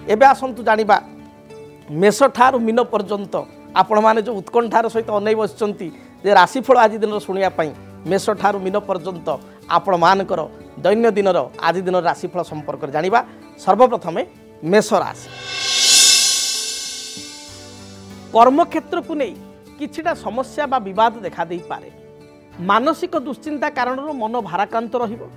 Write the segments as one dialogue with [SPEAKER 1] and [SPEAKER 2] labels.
[SPEAKER 1] एबे आसंतु जानिबा मेष ठारू मीन पर्यंत आपण माने जो उत्कंठार सहित अनै बसचंती जे राशिफल आज दिन शुणिया पई मेष ठारू मीन पर्यंत आपण मानकर दैनंदिन आज दिन राशिफल संपर्क जानिबा। सर्वप्रथमे मेष राशि कर्मक्षेत्र को नहीं किछिटा समस्या बा विवाद देखा दे पारे। मानसिक दुश्चिंता कारण मन भाराक्रांत रहिबो।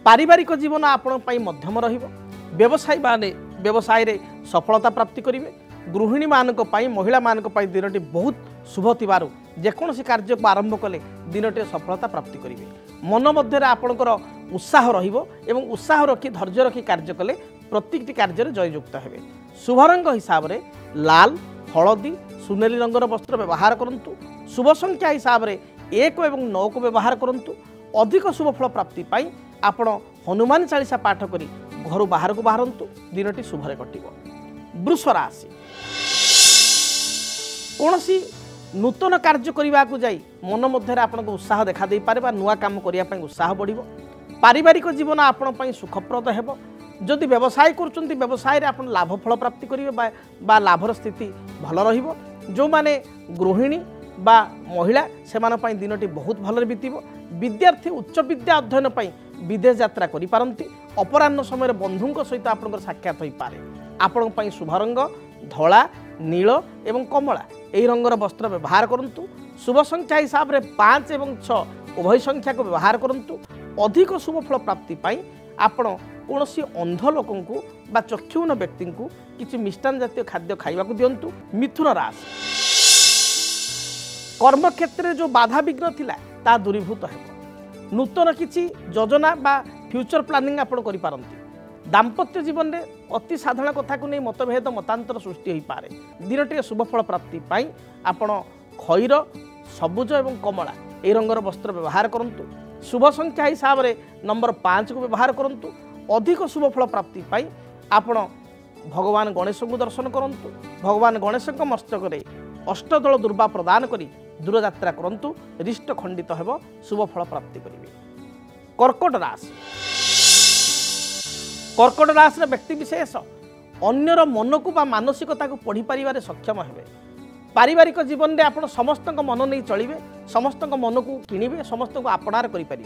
[SPEAKER 1] पारिवारिक जीवन आपण पई मध्यम रहिबो। व्यवसायी माने व्यवसाय रे सफलता प्राप्ति करिवे। गृहिणी मानक पई महिला मानक पई दिनटी बहुत शुभ थिबारु जेकोसी कार्य को आरंभ कले दिनटी सफलता प्राप्ति करिवे। मन मध्य आपणकर उत्साह रहिबो एवं उत्साह रखी धैर्य रखी कार्य कले प्रत्येकटी कार्य जययुक्त हेबे। शुभ रंग हिसाब रे लाल हलदी सुनेली रंगर वस्त्र व्यवहार करंतु। शुभ संख्या हिसाब रे 1 एवं 9 को व्यवहार करंतु। अधिक शुभ फल प्राप्ति पाई आपण हनुमान चालीसा पाठ करी घर बाहर को बाहरंतु। दिनटी शुभरे कटिबो। वृष राशि कोनसी नूतन कार्य करने को जाई मन मध्य आपन उत्साह देखा दे पारे बा नुआ काम करिया पई उत्साह बढ़िबो। पारिवारिक जीवन आपन पई सुखप्रद हेबो। जदि व्यवसाय करचंती व्यवसाय रे आपन लाभ फल प्राप्ति करिवे बा लाभर स्थिति भल रहिबो। जो माने गृहिणी बा महिला सेमान पई दिनटी बहुत भलरे बीतिबो। विद्यार्थी उच्च विद्या अध्ययन पई विदेश यात्रा करि पारंती। अपराह्न समय बंधुंक सहित आपनकर साक्षात होई पारे। आपन पई शुभ रंग धला नील एवं कमला एही रंगर वस्त्र व्यवहार करंतु। शुभ संख्या हिसाब रे 5 एवं 6 उभय संख्या को व्यवहार करंतु। अधिक शुभ फल प्राप्ति पाई आपण कोनोसी अंध लोकंकु बा चक्षुहीन व्यक्ति को किछि मिष्टान जातीय खाद्य खाइबा को दियंतु। मिथुन राशि कर्म क्षेत्र जो बाधा विघ्न थिला ता दूरीभूत हेबो। नूतन किछि योजना बा फ्यूचर प्लानिंग आपण करि पारंती। दाम्पत्य जीवन में अति साधारण कथा को नहीं मतभेद मतांतर सृष्टि हो पारे। दिनटी शुभफल प्राप्ति पाई आपण खैर सबुज एवं कमला ए रंगर वस्त्र व्यवहार करंतु। शुभ संख्या हिसाब रे नंबर 5 को व्यवहार करंतु। अधिक शुभफल प्राप्ति पाई आपण भगवान गणेश को दर्शन करंतु। भगवान गणेश मस्तक रे अष्टदल दुर्वा प्रदान करी दूर यात्रा करंतु। रिष्ट खंडित हेबो शुभफल प्राप्ति करिवे। कर्कट राशि कर्कट राशि व्यक्ति विशेष अन्यर मन को बा मानसिकता को पढ़ी पारिबारे सक्षम हेबे। पारिवारिक जीवन में आप समस्त मन नहीं चलिए। समस्त मन को किणवे समस्त को आपणार करें।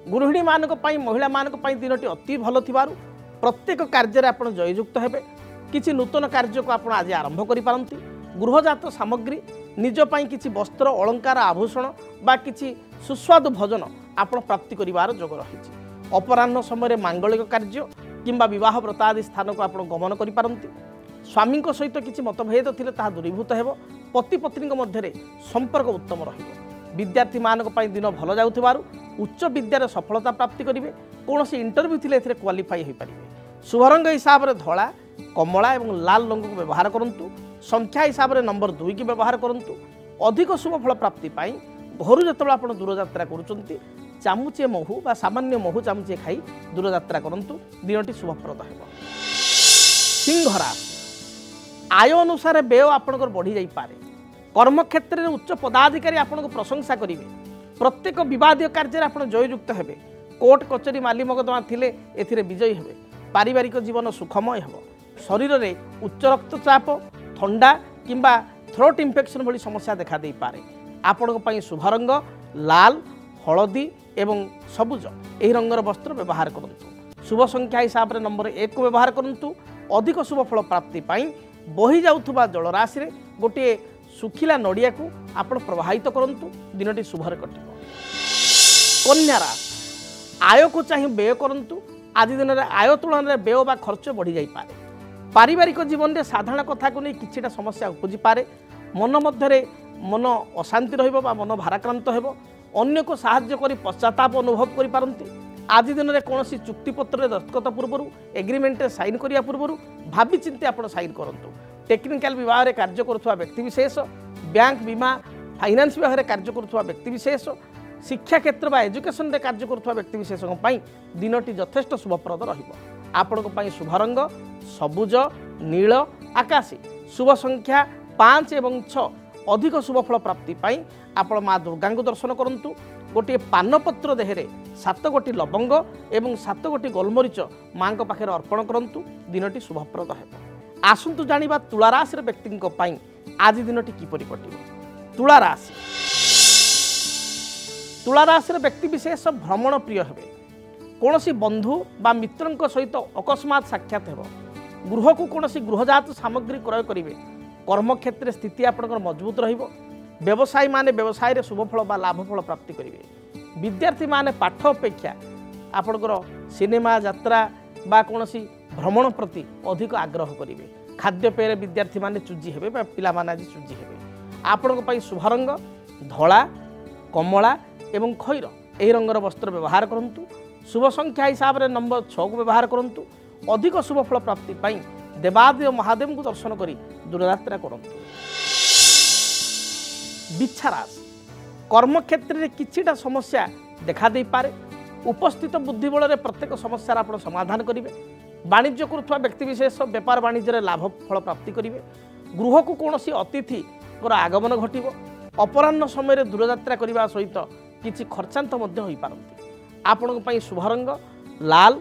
[SPEAKER 1] गृहिणी मानक पई महिला मानक पई दिनटी अति भल थिबारु प्रत्येक कार्य आप जययुक्त हेबे। किछि नूतन कार्य को आप आज आरंभ करि पारंती। गृहजात सामग्री निज पई किछि वस्त्र अलंकार आभूषण बा किछि सुस्वादु भोजन आप प्राप्ति करिवार योग रहिछि। अपराह्न समय मांगलिक कार्य किंबा विवाह व्रतादि स्थान को आप गमन करि पारंती। स्वामी सहित किसी मतभेद थिले ताहा दूरीभूत हेबो। पति पत्नी मध्य संपर्क उत्तम रहिबो। विद्यार्थी मानक पई दिन भल जाउथिबारु उच्च विद्यार सफलता प्राप्ति करिवे। कोनोसी इंटरव्यू थिले एथिरे क्वालिफाई होई पारिबे। शुभ रंग हिसाब रे धला कमला एवं लाल रंग को व्यवहार करंतु। संख्या हिसाब रे नंबर 2 की व्यवहार करंतु। अधिक शुभ फल प्राप्ति पाई घर जतबे आपण दूर यात्रा करूचंती चामुचे महू बा सामान्य महू चामुचे खाई दूर यात्रा करंतु। दिनटी शुभप्रद हेबो। सिंह राशि आय अनुसार व्यय आपणकर बढ़ी जाई पारे। कर्म क्षेत्र में उच्च पदाधिकारी आपको प्रशंसा करेंगे। प्रत्येक विवादीय कार्य आप जययुक्त हेबे। कोर्ट कचेरी माली मकदमा थिले एथिरे विजयी हेबे। पारिवारिक जीवन सुखमय हेबो। शरीर में उच्च रक्तचाप ठंडा किंबा थ्रोट इन्फेक्शन भली समस्या देखा दे पारे। आपण पई शुभ रंग लाल हलदी एवं सबुज एही रंगर वस्त्र व्यवहार करंतु। शुभ संख्या हिसाब रे नंबर 1 को व्यवहार करंतु। अधिक शुभ फल प्राप्ति पाई बही जाउथुबा जलराशि रे गोटे सुखिला नड़िया को आपण प्रवाहित करंतु। दिनटी शुभरे कटिबो। कन्या राशि आय को चाहे व्यय करंतु। आज दिन में आय तुलन में व्यय बा खर्च बढ़ी जाई पारे। पारिवारिक जीवन में साधारण कथा को नहीं किछिटा समस्या उपजी पारे। मन मध्य मन अशांति रहिबो बा मन भाराक्रांत हेबो। अन्य को साहाय्य करी पश्चाताप अनुभव करि पारंती। आज दिन में कौन चुक्तिपत्र दस्तखत पूर्व एग्रीमेंट साइन करिया पूर्व भावी चिंती आप साइन करंतु। टेक्निकल विभाग में कार्य करुवा व्यक्ति विशेष बैंक बीमा फाइनान्स विभाग में कार्य करुवा व्यक्ति विशेष शिक्षा क्षेत्र बा एजुकेशन रे कार्य करुवा व्यक्ति विशेषों दिनटी यथेष्ट शुभप्रद रहिबो। आपण शुभ रंग सबुज नील आकाशी। शुभ संख्या 5 एवं 6। अधिक शुभफल प्राप्ति पाई आपण माँ दुर्गा को दर्शन करंतु। गोटे पानपत्र देहरे 7 गोटी लवंग एवं 7 गोटी गोलमरीच माँ पाखे अर्पण करंतु। दिनटी शुभप्रद हेबो। आसतु जानिबा तुला राशि व्यक्ति आज दिनटी किपरि कटिब। तुला राशि तुला राशि व्यक्ति विशेष भ्रमण प्रिय हेबे। कौनसी बंधु बा मित्रंक सहित अकस्मात साक्षात हेब। गृह को कौनसी गृहजात सामग्री क्रय करेंगे। कर्मक्षेत्र स्थिति आपंकर मजबूत रहिबो। व्यवसायी माने व्यवसाय शुभफल बा लाभफल प्राप्ति करेंगे। विद्यार्थी माने पाठ अपेक्षा आपंकर सिनेमा यात्रा बा कौनसी भ्रमण प्रति अधिक आग्रह करेंगे। खाद्यपेय विद्यार्थी माने चूजी हेबे बा पिला माने आज चूजी हेबे। आपंक पई शुभ रंग धला कमला एवं खैर एही रंगर वस्त्र व्यवहार करंतु। शुभ संख्या हिसाब से नंबर 6 को व्यवहार करंतु। अधिक शुभफल प्राप्ति पाई देवादेव महादेव को दर्शन करी दूरयात्रा करंतु। बिच्छा राशि कर्मक्षेत्र में किछिटा समस्या देखा दे पारे। उपस्थित बुद्धि बल में प्रत्येक समस्या आप समाधान करेंगे। वाणिज्य करुवा व्यक्ति विशेष व्यापार वाणिज्य लाभ फल प्राप्ति करेंगे। गृह को कौन अतिथि आगमन घटिव। अपराह्न समय दूरयात्रा करने सहित किसी खर्चांत हो पारती। आपण शुभ रंग लाल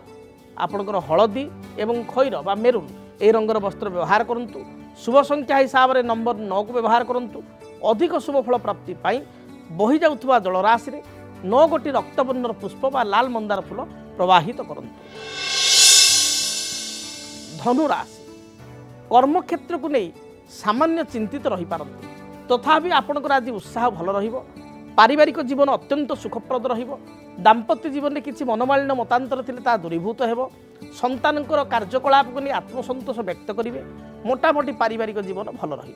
[SPEAKER 1] आपणकर हलदी एवं खैर बा मेरून ए रंगर वस्त्र व्यवहार करंतु। शुभ संख्या हिसाब से नंबर 9 को व्यवहार करंतु। अधिक शुभफल प्राप्ति पाई बही जाउथुवा जलराशि रे 9 गोटी रक्तवर्णर पुष्प बा लाल मंदार फूल प्रवाहित करंतु। धनु राशि कर्मक्षेत्र को नहीं सामान्य चिंतित रही पारती। तथापि आपणकर आज उत्साह भल रहिबो। पारिवारिक जीवन अत्यंत सुखप्रद रहिबो। दाम्पत्य जीवन में किसी मनमालिन्य मतांतर थिले ता दूरीभूत हेबो। संतानकर कार्यकलाप को नहीं आत्मसंतोष व्यक्त करेंगे। मोटामोटी पारिवारिक जीवन भल रही।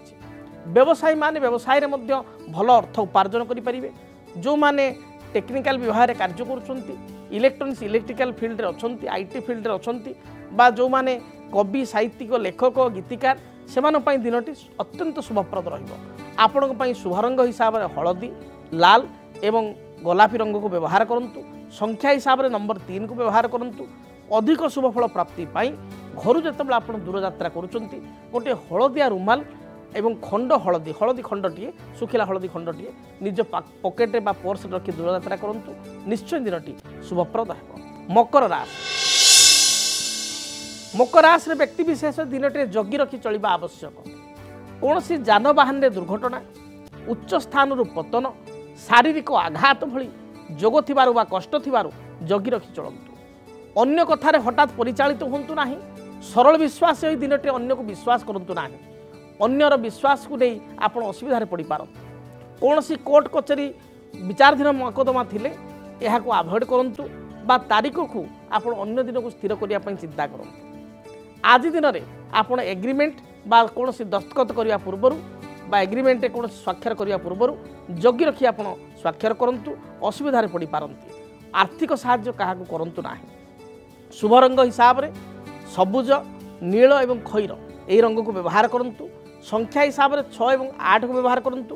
[SPEAKER 1] व्यवसायी माने व्यवसाय रे मध्य भल अर्थ उपार्जन करेंगे। जो माने टेक्निकल विभाग में कार्य कर इलेक्ट्रोनिक्स इलेक्ट्रिकल फील्ड रे अछंती आईटी फील्ड रे अछंती बा जो माने कवि साहित्यिक लेखक गीतिकार सेमानं पई दिनटी अत्यंत शुभप्रद रहिबो। आपणक पई शुभ रंग हिसाब से हलदी लाल एवं गोलापी रंग को व्यवहार करंतु। संख्या हिसाब से नंबर 3 को व्यवहार करंतु। अधिक शुभफल प्राप्ति पाई घर जितेबाला आप दूरयात्रा करुँच गोटे हलदिया रुमाल एवं खंड हलदी हलदी खंडटीए सुखिला हलदी खंडटीए निज पकेटे बा पर्स रखी दूरयात्रा करंतु। निश्चय दिनटी शुभप्रद हेब। मकर राशि मकर राशि व्यक्ति विशेष दिनटे जगी रखी चलिबा आवश्यक। कौन सी जानवाहन रे दुर्घटना उच्च स्थान पतन शारीरिक आघात भली जोग थिबारु बा कष्ट थिबारु जगी रखी चलंतु। अन्य कथारे हठात परिचालित होंतु नाही। सरल विश्वास ही दिनटे अन्य को विश्वास करंतु नाही। अन्यर विश्वास को नहीं आपण असुविधा पड़ पारती। कौन सी कोर्ट कचेरी विचाराधीन मकदमा थिले यह को अवॉइड करंतु बा तारीख को आपण अन्य दिन को स्थिर करिया पई चिंता करंतु। आज दिन में आपण एग्रीमेंट बा कौन सी दस्तखत करने पूर्वर बा एग्रीमेंट कौन स्वाक्षर करने पूर्वर जगी रखी आप स्वाक्षर करंतु। असुविधा पड़ पारती। आर्थिक साहाय्य क्या करंतु नाही। शुभ रंग हिसाब से सबुज नील एवं खैर यही रंग को व्यवहार करंतु। संख्या हिसाब से 6 एवं 8 को व्यवहार करंतु।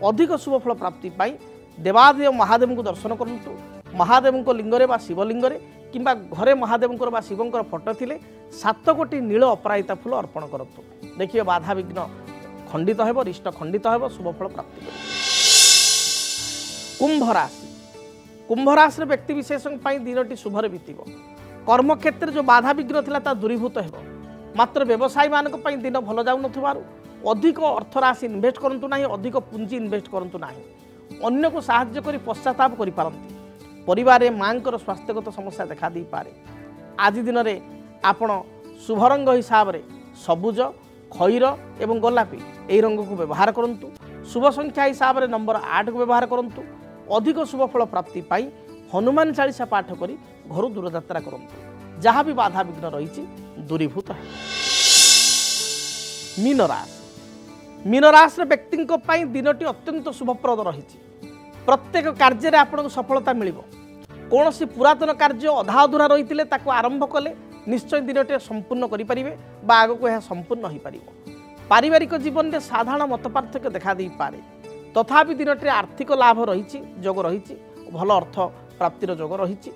[SPEAKER 1] अधिक शुभफल प्राप्ति पाई देवादेव महादेव को दर्शन करंतु। महादेव को लिंगरे बा शिवलिंगरे किंबा घरे महादेव बा शिवंकर फोटो थिले 7 गोटी नील अपराजिता फूल अर्पण करंतु। देखिए बाधा विघ्न खंडित हेब रिष्ट खंडित हेब शुभफल प्राप्ति। कुंभ राशि कुंभ राशि व्यक्ति विशेष दिनटी शुभरे बीतब। कर्मक्षेत्र जो बाधा विघ्न थिला ता दूरीभूत हेब। मात्र व्यवसायी मानक पई दिन भल जाउ नथिबारु अधिक अर्थ राशि इन्वेस्ट करंतु नाही। अधिक पुंजी इन्वेस्ट करंतु नाही। अन्य को साहाय्य करी पश्चाताप करि पारंती। परिवार में मां स्वास्थ्यगत समस्या देखा दी पारे। आज दिन में आपण शुभ रंग हिसाब से सबुज खैर एवं गोलापी यही रंग को व्यवहार करंतु। शुभ संख्या हिसाब से नंबर 8 को व्यवहार करंतु। अधिक शुभफल प्राप्ति पाई हनुमान चालीसा पाठ करी घर दूरयात्रा करंतु। जहाँ भी बाधा विघ्न रही दूरीभूत है। मीन राशि मीन राशि व्यक्ति दिनटी अत्यंत शुभप्रद रही। प्रत्येक कार्य में आपको सफलता मिल। कौन सी पुरातन कार्य अधा अधूरा रही आरंभ कले निश्चय दिनटे संपूर्ण करें बा आग को यह संपूर्ण हो पार। पारिवारिक जीवन में साधारण मत पार्थक्य देखा दे पारे। तथापि दिनटे आर्थिक लाभ रही जोग रही भल अर्थ प्राप्तिर जोग रही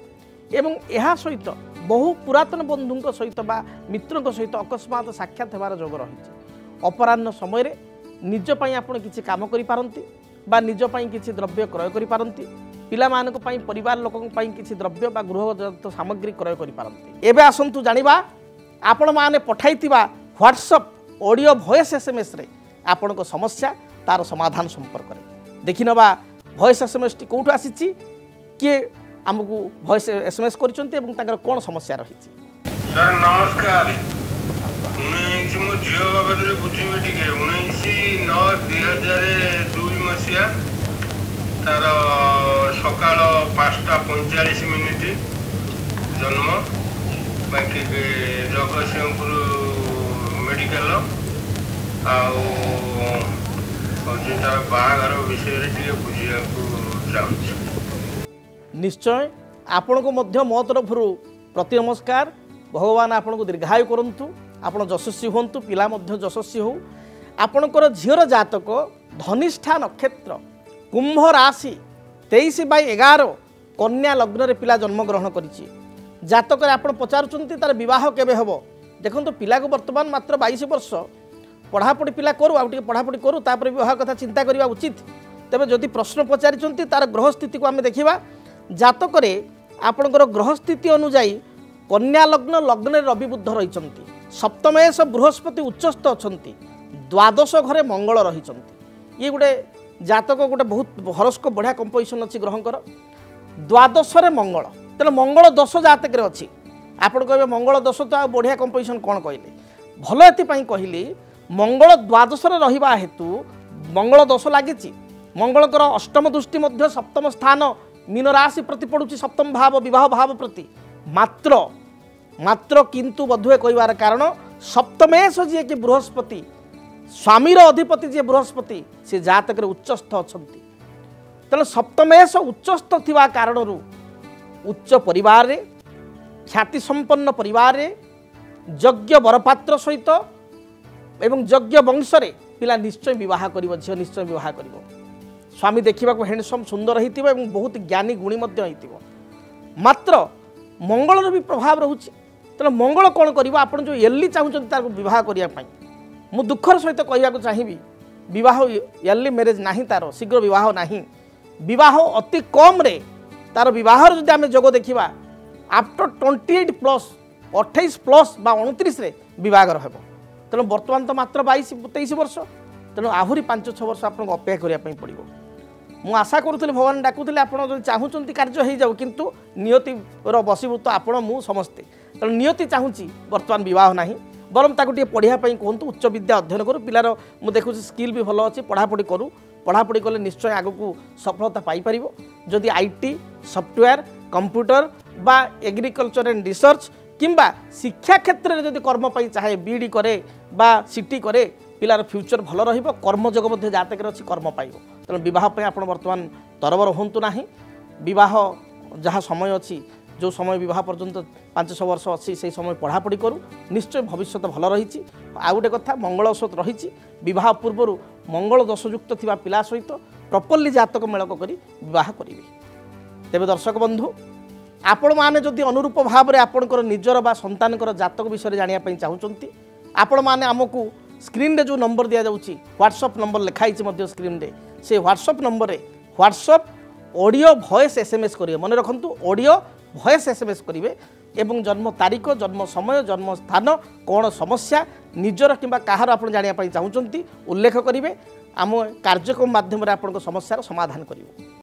[SPEAKER 1] एवं यह सहित बहु पुरातन बंधु सहित बा मित्रों सहित अकस्मात साक्षात होवार जोग रही। अपराह्न समय निज पई आपण किछि काम करि पारंती बा निज पई किछि द्रव्य क्रय करि पारंती। पिला मानक पई परिवार लोकन पई किछि द्रव्य बा गृहजात सामग्री क्रय करि पारंती। एबे आसंतु जानिबा आपण माने पठाइतिबा व्हाट्सएप ऑडियो वॉइस एसएमएस रे आपनको समस्या तार समाधान संपर्क में देखि नबा वॉइस एसएमएस टी कोठु आसीची के हमकु वॉइस एसएमएस करिसंती एवं ताकर कोन समस्या रहिची।
[SPEAKER 2] सर नमस्कार 19 मो जियो बाबदरे बुझिबे टिके 19/9/2002 मसिया तार सकाळ 5:45 जन्म बाकी जगतसिंहपुर मेडिकल तार बाहागर विषय बुझा चाहूँ।
[SPEAKER 1] निश्चय आपण को मध्य मो तरफ प्रति नमस्कार। भगवान आपण को दीर्घायु करंतु आपण यशस्वी होंतु पिला मध्य यशस्वी हो। आपणकर झीर जातक धनिष्ठा नक्षत्र कुंभ राशि 23/11 कन्या लग्न रे पिला जन्म ग्रहण करिछि। जातक आपण पचारुचंती तार विवाह केबे हबो देखंतु पिला को वर्तमान मात्र 22 वर्ष पढ़ापढ़ी पिला करू आ पढ़ापढ़ी करू तापर विवाह कथा चिंता करबा उचित। तेबे जदि प्रश्न पचारिचंती तार ग्रह स्थिति को आमे देखिबा जातक रे आपणकर ग्रह स्थिति अनुसार कन्या लग्न लग्न रवि बुध रही सप्तमेश बृहस्पति उच्चस्थ अच्छा द्वादश घरे मंगल रही ये गोटे जातक गोटे बहुत हरस्कोप बढ़िया कंपोजिशन अच्छी ग्रहकर द्वादश मंगल तेना मंगल दश जातक अच्छी आपड़ कहे मंगल दश तो बढ़िया कंपोजिशन कौन कहले भल ये कहली मंगल द्वादश रहा हेतु मंगल दश लगी मंगलकर अष्टम दृष्टि सप्तम स्थान मीन राशि प्रति पड़ुछि सप्तम भाव विवाह भाव प्रति मात्र मात्र किंतु बधुए कहबार कारण सप्तमेश जी कि बृहस्पति स्वामीर अधिपति जी बृहस्पति से जातक उच्चस्थ अच्छा तेना सप्तमेश उच्चस्थ थिबा कारण उच्च परिवार रे ख्याति संपन्न परिवार रे यज्ञ बरपात्र सहित एवं यज्ञ वंश रे पिला निश्चय विवाह करिवो झियो निश्चय विवाह करिवो स्वामी देखा हैंडसम सुंदर होइतिबो एवं बहुत ज्ञानी गुणी मध्य होइतिबो मात्र मंगलर भी प्रभाव रोचे तेना मंगल कौन कर आपड़ जो एर्ली चाहूँगी विवाह करने मु दुखर सहित कहवाक चाहिए विवाह एर्ली मैरेज ना तार शीघ्र विवाह ना विवाह अति कम रे तार विवाह जदि आम जोग देखा आफ्टर 28+ 28+ बा 29 रे विवाहर हे तेणु बर्तमान तो मात्र 22-23 वर्ष तेणु आहरी 5-6 वर्ष आपको अपेक्षा करने पड़ो मु आशा करूँ भगवान डाकुले आप चाहूँगी कार्य हो जाऊ किंतु नियति बसीभूत आपण मु समस्ते तेणु नियति चाहूँगी बर्तमान विवाह ना बरम ताको पढ़ाई कहतु उच्च विद्या अध्ययन करूँ पिलार मु देखुँ स्किल भी भल अच्छी पढ़ापढ़ी करूँ पढ़ापढ़ी कले निश्चय आग को सफलता पाइपर जदि IT सॉफ्टवेयर कंप्यूटर बा एग्रीकल्चर एंड रिसर्च किंबा शिक्षा क्षेत्र में जदि कर्म चाहे BD करे बा CT करे पिलार फ्यूचर भल रहिबो कर्मयोग मध्य जातक अच्छी कर्म पाइबो तेणु विवाह आप बर्तमान तरबर हूँ ना विवाह जहाँ समय अच्छी जो समय विवाह पर्यंत 500 वर्ष अच्छी से समय पढ़ापढ़ी करूँ निश्चय भविष्य भल रही आ गोटे कथा मंगल दोष रही विवाह पूर्व मंगल दोषयुक्त थिबा पिला सहित प्रॉपर्ली जातक मेलक करी विवाह करेंगे। तेबे दर्शक बंधु आपण माने जदि अनुरूप भाव में आपणकर निजर बा संतानकर जातक विषय जानापी चाहूँगी आपण माने आमको स्क्रीन रे जो नंबर दिया जाउची व्हाट्सएप नंबर लिखाई स्क्रीन रे से व्हाट्सएप नंबर रे व्हाट्सएप ऑडियो वॉइस एसएमएस करिए मन रखंतु ऑडियो वॉइस एसएमएस करिवे एवं जन्म तारीख जन्म समय जन्म स्थान कौन समस्या निजर किंबा कहार आपण जानिया पई चाहूचंती उल्लेख करिवे आम कार्यक्रम माध्यम रे आपन समस्यार समाधान करिवो।